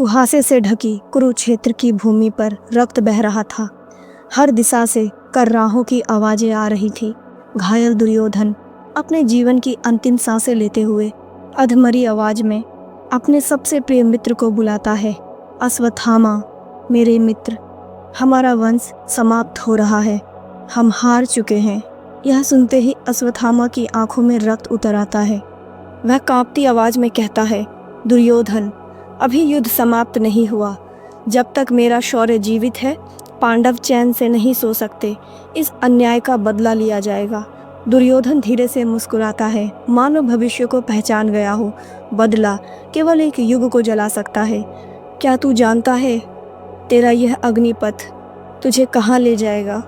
कुहासे से ढकी कुरुक्षेत्र की भूमि पर रक्त बह रहा था। हर दिशा से कर्राहों की आवाजें आ रही थी। घायल दुर्योधन अपने जीवन की अंतिम सांसें लेते हुए अधमरी आवाज में अपने सबसे प्रिय मित्र को बुलाता है। अश्वत्थामा, मेरे मित्र, हमारा वंश समाप्त हो रहा है, हम हार चुके हैं। यह सुनते ही अश्वत्थामा की आंखों में रक्त उतर आता है। वह कांपती आवाज में कहता है, दुर्योधन, अभी युद्ध समाप्त नहीं हुआ। जब तक मेरा शौर्य जीवित है, पांडव चैन से नहीं सो सकते। इस अन्याय का बदला लिया जाएगा। दुर्योधन धीरे से मुस्कुराता है, मानो भविष्य को पहचान गया हो। बदला केवल एक युग को जला सकता है। क्या तू जानता है, तेरा यह अग्निपथ तुझे कहाँ ले जाएगा?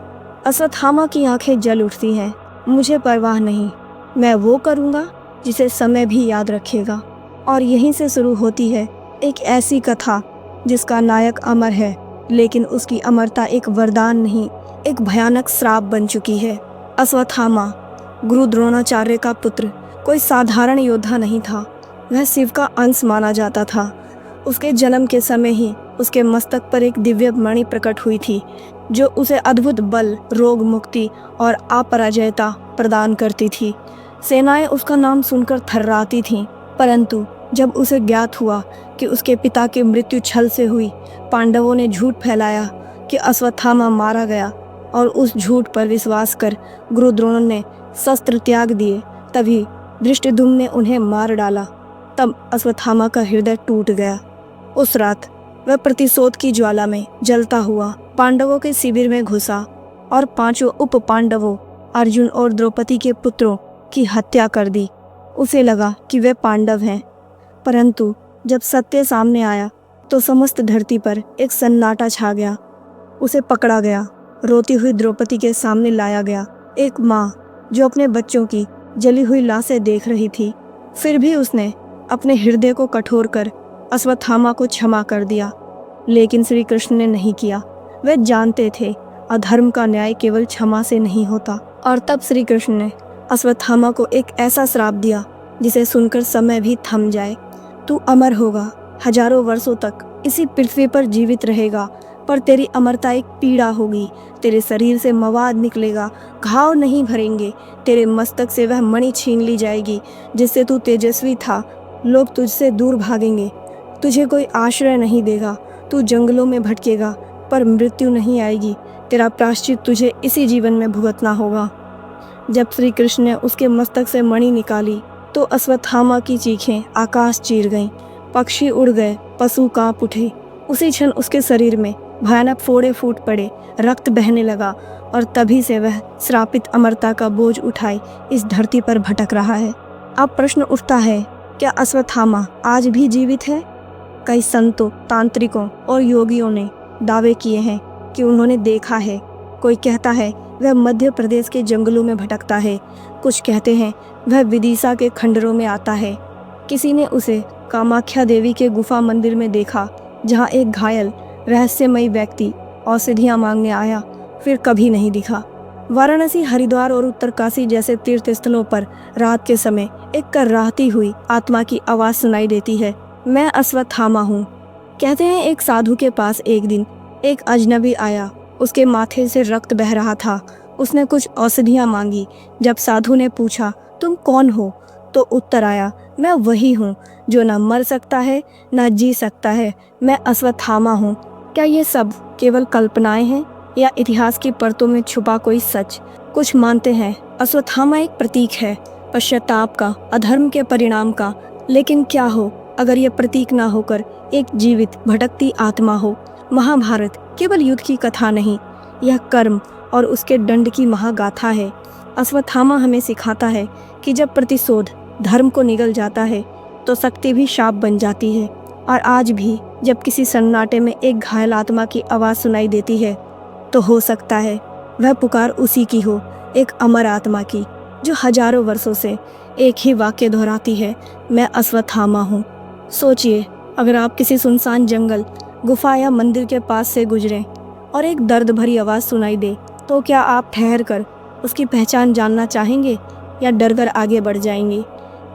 अश्वत्थामा की आंखें जल उठती हैं। मुझे परवाह नहीं, मैं वो करूँगा जिसे समय भी याद रखेगा। और यहीं से शुरू होती है एक ऐसी कथा जिसका नायक अमर है, लेकिन उसकी अमरता एक वरदान नहीं, एक भयानक श्राप बन चुकी है। अश्वत्थामा गुरु द्रोणाचार्य का पुत्र कोई साधारण योद्धा नहीं था। वह शिव का अंश माना जाता था। उसके जन्म के समय ही उसके मस्तक पर एक दिव्य मणि प्रकट हुई थी, जो उसे अद्भुत बल, रोग मुक्ति और अपराजयता प्रदान करती थी। सेनाएं उसका नाम सुनकर थर्राती थीं, परंतु जब उसे ज्ञात हुआ कि उसके पिता की मृत्यु छल से हुई, पांडवों ने झूठ फैलाया कि अश्वत्थामा मारा गया, और उस झूठ पर विश्वास कर गुरु द्रोण ने शस्त्र त्याग दिए। तभी धृष्टद्युम्न ने उन्हें मार डाला। तब अश्वत्थामा का हृदय टूट गया। उस रात वह प्रतिशोध की ज्वाला में जलता हुआ पांडवों के शिविर में घुसा और 5 उप पांडवों अर्जुन और द्रौपदी के पुत्रों की हत्या कर दी। उसे लगा कि वे पांडव हैं, परंतु जब सत्य सामने आया तो समस्त धरती पर एक सन्नाटा छा गया। उसे पकड़ा गया, रोती हुई द्रौपदी के सामने लाया गया। एक माँ जो अपने बच्चों की जली हुई लाशें देख रही थी, फिर भी उसने अपने हृदय को कठोर कर अश्वत्थामा को क्षमा कर दिया। लेकिन श्री कृष्ण ने नहीं किया। वे जानते थे अधर्म का न्याय केवल क्षमा से नहीं होता। और तब श्री कृष्ण ने अश्वत्थामा को एक ऐसा श्राप दिया जिसे सुनकर समय भी थम जाए। तू अमर होगा, हजारों वर्षों तक इसी पृथ्वी पर जीवित रहेगा, पर तेरी अमरता एक पीड़ा होगी। तेरे शरीर से मवाद निकलेगा, घाव नहीं भरेंगे। तेरे मस्तक से वह मणि छीन ली जाएगी जिससे तू तेजस्वी था। लोग तुझसे दूर भागेंगे, तुझे कोई आश्रय नहीं देगा। तू जंगलों में भटकेगा, पर मृत्यु नहीं आएगी। तेरा प्रायश्चित तुझे इसी जीवन में भुगतना होगा। जब श्री कृष्ण ने उसके मस्तक से मणि निकाली तो अश्वत्थामा की चीखें आकाश चीर गईं। पक्षी उड़ गए, पशु कांप उठे। उसी क्षण उसके शरीर में भयानक फोड़े फूट पड़े, रक्त बहने लगा, और तभी से वह श्रापित अमरता का बोझ उठाए इस धरती पर भटक रहा है। अब प्रश्न उठता है, क्या अश्वत्थामा आज भी जीवित है? कई संतों, तांत्रिकों और योगियों ने दावे किए हैं कि उन्होंने देखा है। कोई कहता है वह मध्य प्रदेश के जंगलों में भटकता है, कुछ कहते हैं वह विदिशा के खंडरों में आता है। किसी ने उसे कामाख्या देवी के गुफा मंदिर में देखा, जहां एक घायल रहस्यमयी व्यक्ति औषधियां मांगने आया, फिर कभी नहीं दिखा। वाराणसी, हरिद्वार और उत्तरकाशी जैसे तीर्थ स्थलों पर रात के समय एक कर्राहती हुई आत्मा की आवाज़ सुनाई देती है, मैं अश्वत्थामा हूँ। कहते हैं एक साधु के पास एक दिन एक अजनबी आया। उसके माथे से रक्त बह रहा था। उसने कुछ औषधियाँ मांगी। जब साधु ने पूछा, तुम कौन हो? तो उत्तर आया, मैं वही हूँ जो न मर सकता है न जी सकता है। मैं अश्वत्थामा हूँ। क्या ये सब केवल कल्पनाएं हैं या इतिहास की परतों में छुपा कोई सच? कुछ मानते हैं अश्वत्थामा एक प्रतीक है, पश्चाताप का, अधर्म के परिणाम का। लेकिन क्या हो अगर यह प्रतीक ना होकर एक जीवित भटकती आत्मा हो? महाभारत केवल युद्ध की कथा नहीं, यह कर्म और उसके दंड की महागाथा है। अश्वत्थामा हमें सिखाता है कि जब प्रतिशोध धर्म को निगल जाता है तो शक्ति भी शाप बन जाती है। और आज भी जब किसी सन्नाटे में एक घायल आत्मा की आवाज़ सुनाई देती है, तो हो सकता है वह पुकार उसी की हो, एक अमर आत्मा की, जो हजारों वर्षों से एक ही वाक्य दोहराती है, मैं अश्वत्थामा हूँ। सोचिए, अगर आप किसी सुनसान जंगल, गुफा या मंदिर के पास से गुजरें और एक दर्द भरी आवाज़ सुनाई दे, तो क्या आप ठहर कर उसकी पहचान जानना चाहेंगे या डर कर आगे बढ़ जाएंगे?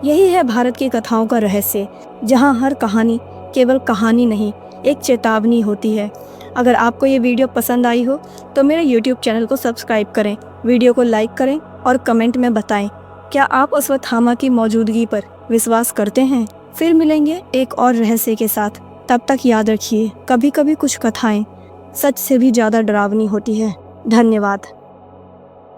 यही है भारत की कथाओं का रहस्य, जहाँ हर कहानी केवल कहानी नहीं एक चेतावनी होती है। अगर आपको ये वीडियो पसंद आई हो तो मेरे YouTube चैनल को सब्सक्राइब करें, वीडियो को लाइक करें और कमेंट में बताएं क्या आप अश्वत्थामा की मौजूदगी पर विश्वास करते हैं। फिर मिलेंगे एक और रहस्य के साथ। तब तक याद रखिए, कभी कभी कुछ कथाएं सच से भी ज़्यादा डरावनी होती है। धन्यवाद।